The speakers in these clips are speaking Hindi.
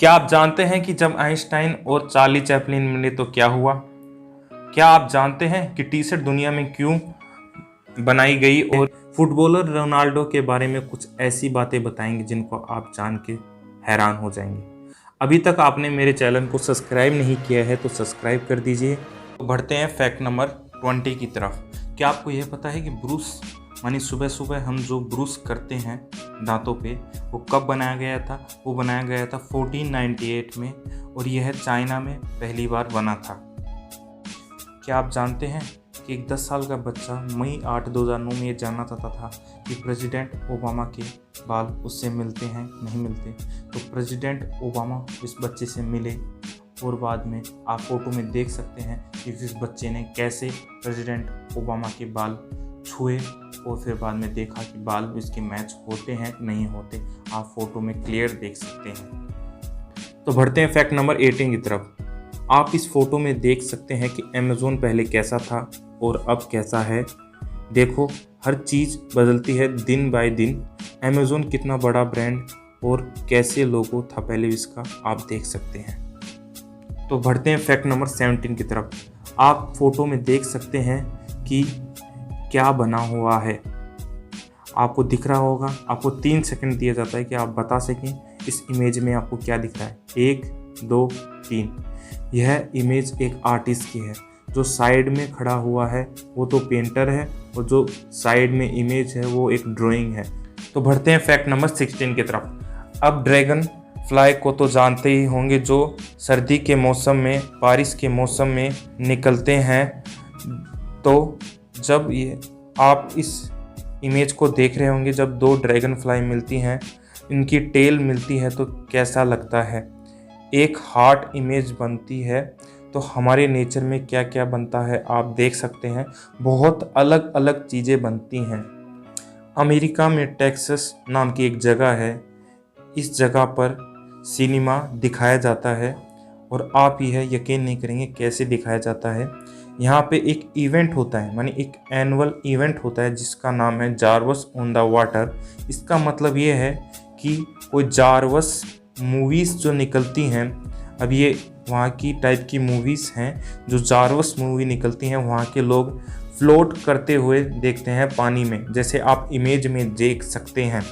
क्या आप जानते हैं कि जब आइंस्टाइन और चार्ली चैपलिन मिले तो क्या हुआ? क्या आप जानते हैं कि टी शर्ट दुनिया में क्यों बनाई गई? और फुटबॉलर रोनाल्डो के बारे में कुछ ऐसी बातें बताएंगे जिनको आप जान के हैरान हो जाएंगे। अभी तक आपने मेरे चैनल को सब्सक्राइब नहीं किया है तो सब्सक्राइब कर दीजिए। तो बढ़ते हैं फैक्ट नंबर 20 की तरफ। क्या आपको यह पता है कि ब्रूस मानी सुबह सुबह हम जो ब्रूस करते हैं दांतों पे, वो कब बनाया गया था? वो बनाया गया था 1498 में, और यह चाइना में पहली बार बना था। क्या आप जानते हैं कि एक 10 साल का बच्चा मई 8 2009 में ये जानना चाहता था कि प्रेसिडेंट ओबामा के बाल उससे मिलते हैं नहीं मिलते? तो प्रेसिडेंट ओबामा इस बच्चे से मिले और बाद में आप फोटो में देख सकते हैं कि इस बच्चे ने कैसे प्रेसिडेंट ओबामा के बाल छुए और फिर बाद में देखा कि बाल इसके मैच होते हैं नहीं होते। आप फोटो में क्लियर देख सकते हैं। तो बढ़ते हैं फैक्ट नंबर 18 की तरफ। आप इस फोटो में देख सकते हैं कि अमेज़ोन पहले कैसा था और अब कैसा है। देखो, हर चीज़ बदलती है दिन बाय दिन। अमेज़ोन कितना बड़ा ब्रांड और कैसे लोगो था पहले इसका, आप देख सकते हैं। तो बढ़ते हैं फैक्ट नंबर 17 की तरफ। आप फोटो में देख सकते हैं कि क्या बना हुआ है। आपको दिख रहा होगा। आपको 3 सेकंड दिया जाता है कि आप बता सकें इस इमेज में आपको क्या दिख रहा है। 1 2 3। यह इमेज एक आर्टिस्ट की है। जो साइड में खड़ा हुआ है वो तो पेंटर है और जो साइड में इमेज है वो एक ड्राइंग है। तो बढ़ते हैं फैक्ट नंबर 16 की तरफ। अब ड्रैगन फ्लाई को तो जानते ही होंगे, जो सर्दी के मौसम में, बारिश के मौसम में निकलते हैं। तो जब ये आप इस इमेज को देख रहे होंगे, जब 2 ड्रैगन फ्लाई मिलती हैं, इनकी टेल मिलती है तो कैसा लगता है? एक हार्ट इमेज बनती है। तो हमारे नेचर में क्या क्या बनता है आप देख सकते हैं। बहुत अलग अलग चीज़ें बनती हैं। अमेरिका में टेक्सास नाम की एक जगह है। इस जगह पर सिनेमा दिखाया जाता है और आप यह यकीन नहीं करेंगे कैसे दिखाया जाता है। यहाँ पे एक इवेंट होता है, मानी एक एनुअल इवेंट होता है जिसका नाम है जारवस ऑन द वाटर। इसका मतलब ये है कि कोई जारवस मूवीज़ जो निकलती हैं, अब ये वहाँ की टाइप की मूवीज़ हैं जो जारवस मूवी निकलती हैं, वहाँ के लोग फ्लोट करते हुए देखते हैं पानी में, जैसे आप इमेज में देख सकते हैं।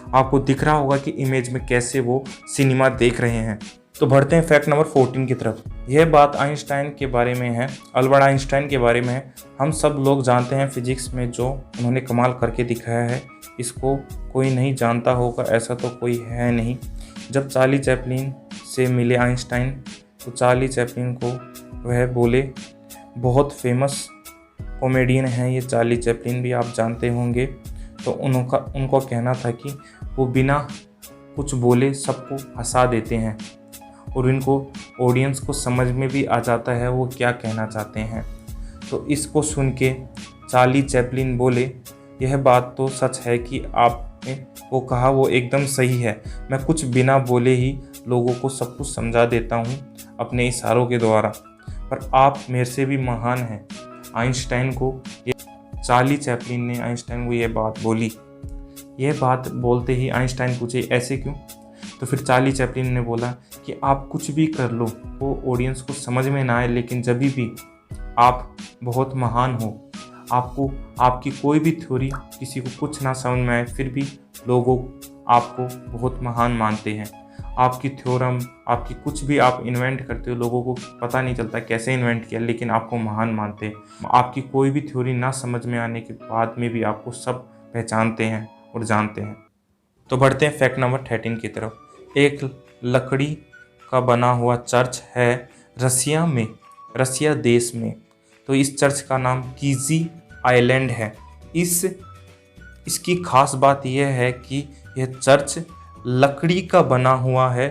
आपको दिख रहा होगा कि इमेज में कैसे वो सिनेमा देख रहे हैं। तो बढ़ते हैं फैक्ट नंबर 14 की तरफ। यह बात आइंस्टाइन के बारे में है, अल्बर्ट आइंस्टाइन के बारे में है। हम सब लोग जानते हैं फिजिक्स में जो उन्होंने कमाल करके दिखाया है, इसको कोई नहीं जानता होगा, ऐसा तो कोई है नहीं। जब चार्ली चैपलिन से मिले आइंस्टाइन तो चार्ली चैपलिन को वह बोले, बहुत फेमस कॉमेडियन हैं ये चार्ली चैपलिन भी, आप जानते होंगे। तो उनको कहना था कि वो बिना कुछ बोले सबको हंसा देते हैं और इनको ऑडियंस को समझ में भी आ जाता है वो क्या कहना चाहते हैं। तो इसको सुन के चार्ली चैपलिन बोले, यह बात तो सच है कि आपने वो कहा वो एकदम सही है। मैं कुछ बिना बोले ही लोगों को सब कुछ समझा देता हूँ अपने इशारों के द्वारा, पर आप मेरे से भी महान हैं। आइंस्टाइन को चार्ली चैपलिन ने आइंस्टाइन को यह बात बोली। यह बात बोलते ही आइंस्टाइन पूछे ऐसे क्यों? तो फिर चार्ली चैपलिन ने बोला कि आप कुछ भी कर लो, वो ऑडियंस को समझ में ना आए, लेकिन जब भी आप बहुत महान हो, आपको आपकी कोई भी थ्योरी किसी को कुछ ना समझ में आए, फिर भी लोगों आपको बहुत महान मानते हैं। आपकी थ्योरम, आपकी कुछ भी आप इन्वेंट करते हो, लोगों को पता नहीं चलता कैसे इन्वेंट किया, लेकिन आपको महान मानते हैं। आपकी कोई भी थ्योरी ना समझ में आने के बाद में भी आपको सब पहचानते हैं और जानते हैं। तो बढ़ते हैं फैक्ट नंबर 13 की तरफ। एक लकड़ी का बना हुआ चर्च है रसिया में, रसिया देश में। तो इस चर्च का नाम कीजी आइलैंड है। इसकी खास बात यह है कि यह चर्च लकड़ी का बना हुआ है।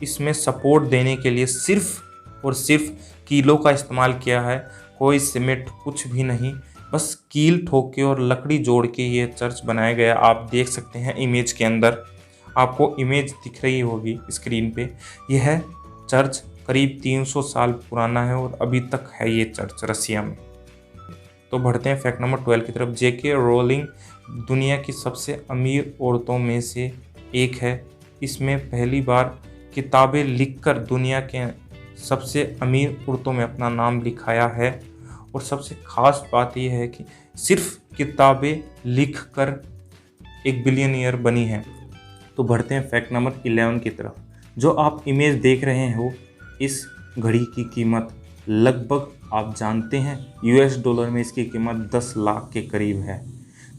इसमें सपोर्ट देने के लिए सिर्फ और सिर्फ कीलों का इस्तेमाल किया है, कोई सीमेंट कुछ भी नहीं, बस कील ठोक के और लकड़ी जोड़ के ये चर्च बनाया गया। आप देख सकते हैं इमेज के अंदर, आपको इमेज दिख रही होगी स्क्रीन पे। यह चर्च करीब 300 साल पुराना है और अभी तक है ये चर्च रसिया में। तो बढ़ते हैं फैक्ट नंबर 12 की तरफ। जेके रोलिंग दुनिया की सबसे अमीर औरतों में से एक है। इसमें पहली बार किताबें लिखकर दुनिया के सबसे अमीर औरतों में अपना नाम लिखाया है। और सबसे ख़ास बात यह है कि सिर्फ किताबें लिखकर एक बिलियनियर बनी है। तो बढ़ते हैं फैक्ट नंबर 11 की तरफ। जो आप इमेज देख रहे हो, इस घड़ी की कीमत लगभग आप जानते हैं यूएस डॉलर में इसकी कीमत 10 लाख के करीब है।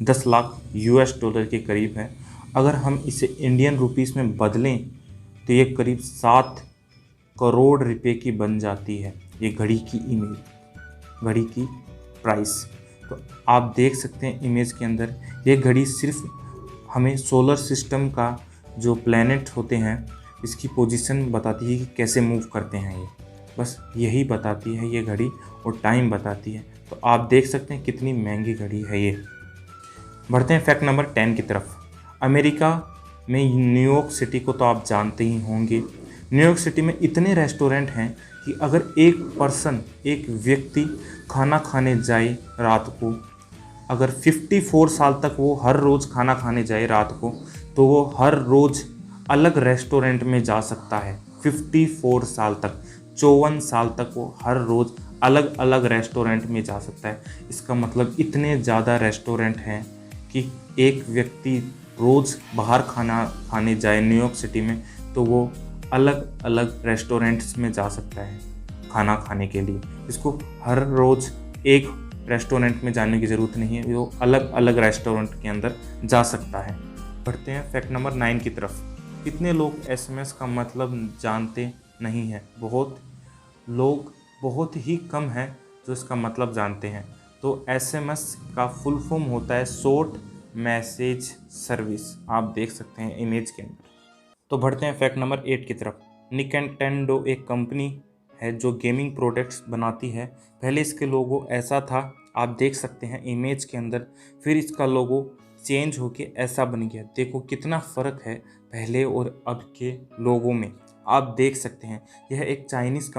10 लाख यूएस डॉलर के करीब है। अगर हम इसे इंडियन रुपीस में बदलें तो ये करीब 7 करोड़ रुपए की बन जाती है ये घड़ी की इमेज, घड़ी की प्राइस। तो आप देख सकते हैं इमेज के अंदर ये घड़ी सिर्फ हमें सोलर सिस्टम का जो प्लैनेट होते हैं इसकी पोजीशन बताती है कि कैसे मूव करते हैं, ये बस यही बताती है ये घड़ी, और टाइम बताती है। तो आप देख सकते हैं कितनी महंगी घड़ी है ये। बढ़ते हैं फैक्ट नंबर 10 की तरफ। अमेरिका में न्यूयॉर्क सिटी को तो आप जानते ही होंगे। न्यूयॉर्क सिटी में इतने रेस्टोरेंट हैं कि अगर एक व्यक्ति खाना खाने जाए रात को, अगर 54 साल तक वो हर रोज़ खाना खाने जाए रात को, तो वो हर रोज़ अलग रेस्टोरेंट में जा सकता है। 54 साल तक, 54 साल तक वो हर रोज़ अलग अलग रेस्टोरेंट में जा सकता है। इसका मतलब इतने ज़्यादा रेस्टोरेंट हैं कि एक व्यक्ति रोज़ बाहर खाना खाने जाए न्यूयॉर्क सिटी में तो वो अलग अलग रेस्टोरेंट्स में जा सकता है खाना खाने के लिए। इसको हर रोज़ एक रेस्टोरेंट में जाने की ज़रूरत नहीं है, वो अलग अलग रेस्टोरेंट के अंदर जा सकता है। बढ़ते हैं फैक्ट नंबर 9 की तरफ। कितने लोग एसएमएस का मतलब जानते नहीं हैं? बहुत ही कम हैं जो इसका मतलब जानते हैं। तो एसएमएस का फुल फॉर्म होता है शॉर्ट मैसेज सर्विस, आप देख सकते हैं इमेज के अंदर। तो बढ़ते हैं फैक्ट नंबर 8 की तरफ। निकेंटेंडो एक कंपनी है जो गेमिंग प्रोडक्ट्स बनाती है। पहले इसके लोगो ऐसा था, आप देख सकते हैं इमेज के अंदर, फिर इसका लोगो चेंज होके ऐसा बन गया। देखो कितना फ़र्क है पहले और अब के लोगों में, आप देख सकते हैं। यह एक चाइनीज़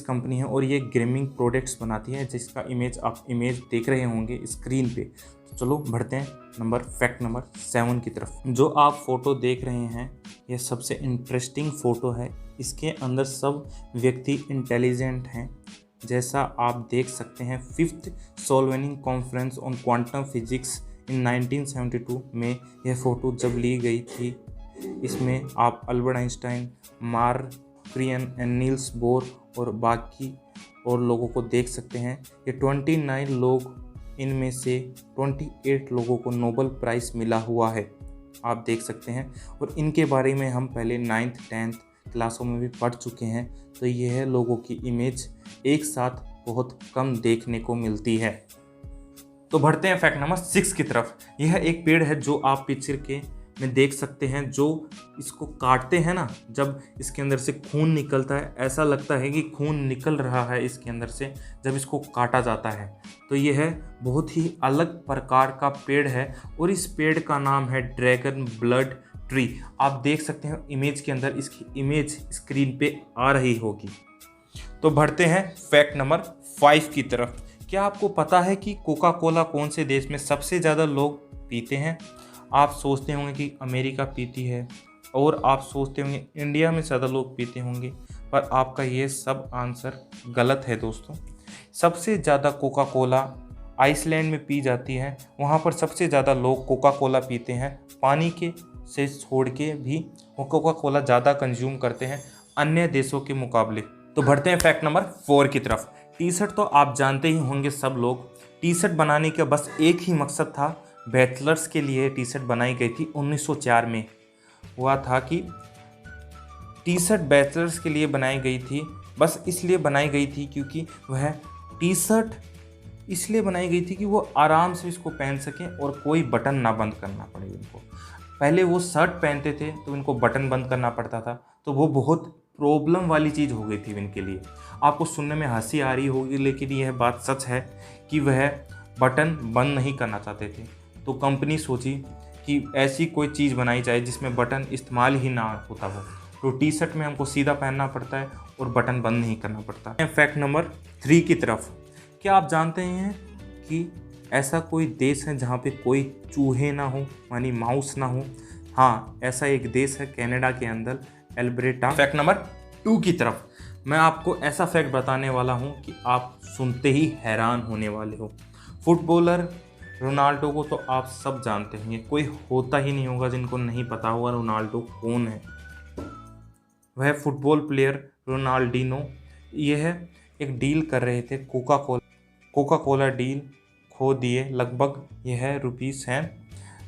कंपनी है और ये गेमिंग प्रोडक्ट्स बनाती है, जिसका इमेज आप देख रहे होंगे स्क्रीन पे। तो चलो बढ़ते हैं फैक्ट नंबर 7 की तरफ। जो आप फ़ोटो देख रहे हैं यह सबसे इंटरेस्टिंग फ़ोटो है। इसके अंदर सब व्यक्ति इंटेलिजेंट हैं। जैसा आप देख सकते हैं 5th Solvay conference on quantum physics in 1972 में यह फ़ोटो जब ली गई थी। इसमें आप Albert Einstein, Marie Curie and Niels Bohr और बाकी और लोगों को देख सकते हैं। ये 29 लोग, इनमें से 28 लोगों को नोबेल प्राइज़ मिला हुआ है, आप देख सकते हैं। और इनके बारे में हम पहले 9th 10th क्लासों में भी पढ़ चुके हैं। तो यह लोगों की इमेज एक साथ बहुत कम देखने को मिलती है। तो बढ़ते हैं फैक्ट नंबर 6 की तरफ। यह एक पेड़ है जो आप पिक्चर के में देख सकते हैं। जो इसको काटते हैं ना, जब इसके अंदर से खून निकलता है, ऐसा लगता है कि खून निकल रहा है इसके अंदर से जब इसको काटा जाता है। तो यह बहुत ही अलग प्रकार का पेड़ है और इस पेड़ का नाम है ड्रैगन ब्लड ट्री। आप देख सकते हैं इमेज के अंदर, इसकी इमेज स्क्रीन पे आ रही होगी। तो बढ़ते हैं फैक्ट नंबर 5 की तरफ। क्या आपको पता है कि कोका कोला कौन से देश में सबसे ज़्यादा लोग पीते हैं? आप सोचते होंगे कि अमेरिका पीती है, और आप सोचते होंगे इंडिया में ज़्यादा लोग पीते होंगे, पर आपका ये सब आंसर गलत है दोस्तों। सबसे ज़्यादा कोका कोला आइसलैंड में पी जाती है। वहाँ पर सबसे ज़्यादा लोग कोका कोला पीते हैं। पानी के से छोड़ के भी वो कोका कोला ज़्यादा कंज्यूम करते हैं अन्य देशों के मुकाबले। तो बढ़ते हैं फैक्ट नंबर 4 की तरफ। टी शर्ट तो आप जानते ही होंगे सब लोग। टी शर्ट बनाने का बस एक ही मकसद था, बैचलर्स के लिए टी शर्ट बनाई गई थी। 1904 में हुआ था कि टी शर्ट बैचलर्स के लिए बनाई गई थी। बस इसलिए बनाई गई थी क्योंकि वह टी शर्ट इसलिए बनाई गई थी कि वो आराम से इसको पहन सकें और कोई बटन ना बंद करना पड़े उनको। पहले वो शर्ट पहनते थे तो इनको बटन बंद करना पड़ता था, तो वो बहुत प्रॉब्लम वाली चीज़ हो गई थी इनके लिए। आपको सुनने में हंसी आ रही होगी, लेकिन यह बात सच है कि वह बटन बंद नहीं करना चाहते थे। तो कंपनी सोची कि ऐसी कोई चीज़ बनाई जाए जिसमें बटन इस्तेमाल ही ना होता हो। तो टी शर्ट में हमको सीधा पहनना पड़ता है और बटन बंद नहीं करना पड़ता है। फैक्ट नंबर 3 की तरफ। क्या आप जानते हैं कि ऐसा कोई देश है जहाँ पे कोई चूहे ना हो, यानी माउस ना हो? हाँ, ऐसा एक देश है कनाडा के अंदर एल्ब्रेटा। फैक्ट नंबर 2 की तरफ मैं आपको ऐसा फैक्ट बताने वाला हूं कि आप सुनते ही हैरान होने वाले हो। फुटबॉलर रोनाल्डो को तो आप सब जानते हैं, कोई होता ही नहीं होगा जिनको नहीं पता होगा रोनाल्डो कौन है। वह फुटबॉल प्लेयर रोनाल्डिनो यह एक डील कर रहे थे कोका कोला डील खो दिए। लगभग यह रुपीस हैं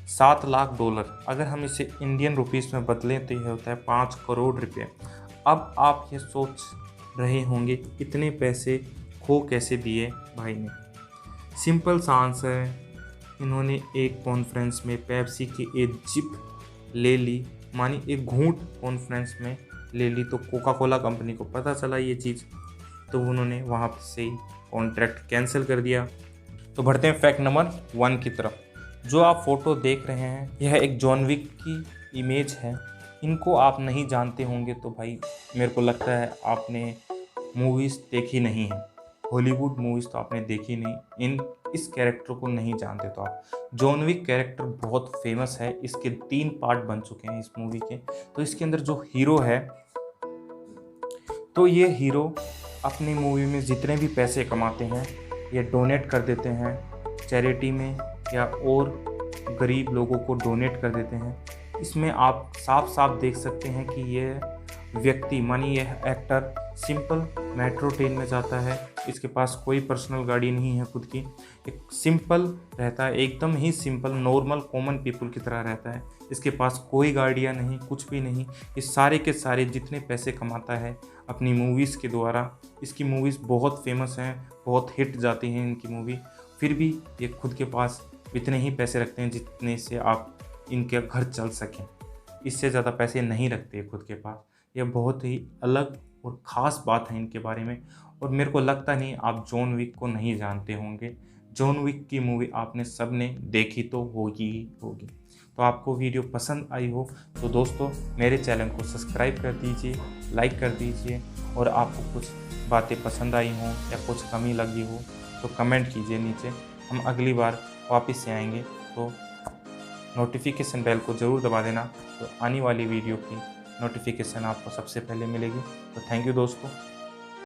$7 लाख। अगर हम इसे इंडियन रुपीस में बदलें तो यह होता है 5 करोड़ रुपये। अब आप ये सोच रहे होंगे इतने पैसे खो कैसे दिए भाई ने। सिंपल सा आंसर है, इन्होंने एक कॉन्फ्रेंस में पेप्सी की एक जिप ले ली, मानी एक घूंट कॉन्फ्रेंस में ले ली, तो कोका कोला कंपनी को पता चला ये चीज़, तो उन्होंने वहाँ से ही कॉन्ट्रैक्ट कैंसिल कर दिया। तो बढ़ते हैं फैक्ट नंबर 1 की तरफ। जो आप फोटो देख रहे हैं यह एक जॉन विक की इमेज है। इनको आप नहीं जानते होंगे तो भाई मेरे को लगता है आपने मूवीज़ देखी नहीं है, हॉलीवुड मूवीज़ तो आपने देखी नहीं, इस कैरेक्टर को नहीं जानते तो आप। जॉन विक कैरेक्टर बहुत फेमस है, इसके 3 पार्ट बन चुके हैं इस मूवी के। तो इसके अंदर जो हीरो है, तो ये हीरो अपनी मूवी में जितने भी पैसे कमाते हैं ये डोनेट कर देते हैं चैरिटी में, या और गरीब लोगों को डोनेट कर देते हैं। इसमें आप साफ साफ देख सकते हैं कि यह व्यक्ति मानी यह एक्टर सिंपल मेट्रो ट्रेन में जाता है, इसके पास कोई पर्सनल गाड़ी नहीं है खुद की, एक सिंपल रहता है, एकदम ही सिंपल नॉर्मल कॉमन पीपल की तरह रहता है। इसके पास कोई गाड़ियाँ नहीं, कुछ भी नहीं। ये सारे के सारे जितने पैसे कमाता है अपनी मूवीज़ के द्वारा, इसकी मूवीज़ बहुत फेमस हैं, बहुत हिट जाती हैं इनकी मूवी, फिर भी ये खुद के पास इतने ही पैसे रखते हैं जितने से आप इनके घर चल सकें, इससे ज़्यादा पैसे नहीं रखते खुद के पास। यह बहुत ही अलग और ख़ास बात है इनके बारे में। और मेरे को लगता नहीं आप जॉन विक को नहीं जानते होंगे। जॉन विक की मूवी आपने सब ने देखी तो होगी ही होगी। तो आपको वीडियो पसंद आई हो तो दोस्तों मेरे चैनल को सब्सक्राइब कर दीजिए, लाइक कर दीजिए, और आपको कुछ बातें पसंद आई हों या कुछ कमी लगी हो तो कमेंट कीजिए नीचे। हम अगली बार वापस से आएंगे, तो नोटिफिकेशन बेल को ज़रूर दबा देना, तो आने वाली वीडियो की नोटिफिकेशन आपको सबसे पहले मिलेगी। तो थैंक यू दोस्तों।